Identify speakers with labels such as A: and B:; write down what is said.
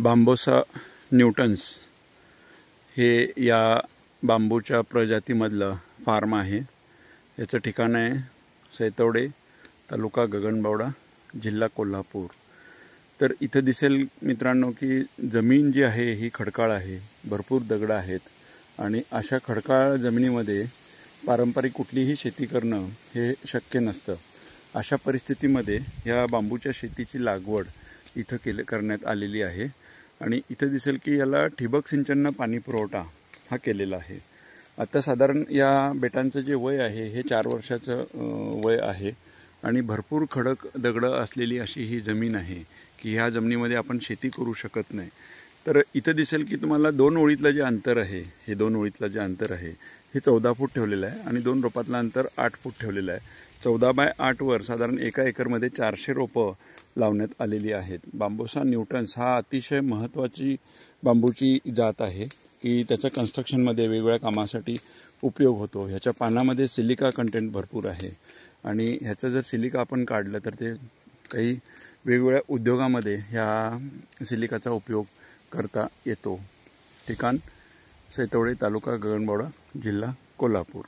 A: बांबोसा Newton's हे या बांबूच्या प्रजातीमधलं फार्म आहे। याचं ठिकाण आहे सैतवडे, तालुका गगनबावडा, जिल्हा कोल्हापूर। तर इथं दिसेल मित्रांनो की जमीन जी आहे ही खडकाळ आहे, भरपूर दगड आहेत आणि अशा खडकाळ जमिनीमध्ये पारंपरिक कुठलीही शेती करणं हे शक्य नसतं। अशा परिस्थितीमध्ये या बांबूच्या शेतीची लागवड इथं करण्यात आलेली आहे आणि इथं दिसेल की याला ठिबक सिंचननं पाणी पुरवठा हा केलेला आहे। आता साधारण या बेटांचं जे वय आहे हे 4 वर्षाचं वय आहे आणि भरपूर खडक दगड असलेली अशी ही जमीन आहे की ह्या जमिनीमध्ये आपण शेती करू शकत नाही। तर इथं दिसेल की तुम्हाला 2 ओळीतलं जे अंतर आहे, हे 2 ओळीतलं जे अंतर आहे हे 14 फूट ठेवलेलं आहे आणि 2 रोपातलं अंतर 8 फूट ठेवलेलं आहे। 14 बाय 8 वर साधारण एका एकरमध्ये 400 रोपं लावण्यात आलेली आहेत। बांबोसा न्यूटन्स हा अतिशय महत्त्वाची बांबूची जात आहे की त्याचा कन्स्ट्रक्शनमध्ये वेगवेगळ्या कामासाठी उपयोग होतो। ह्याच्या पानामध्ये सिलिका कंटेंट भरपूर आहे आणि ह्याचं जर सिलिका आपण काढलं तर ते काही वेगवेगळ्या उद्योगामध्ये ह्या सिलिकाचा उपयोग करता येतो। ठिकाण सैतवडे, तालुका गगनबावडा, जिल्हा कोल्हापूर।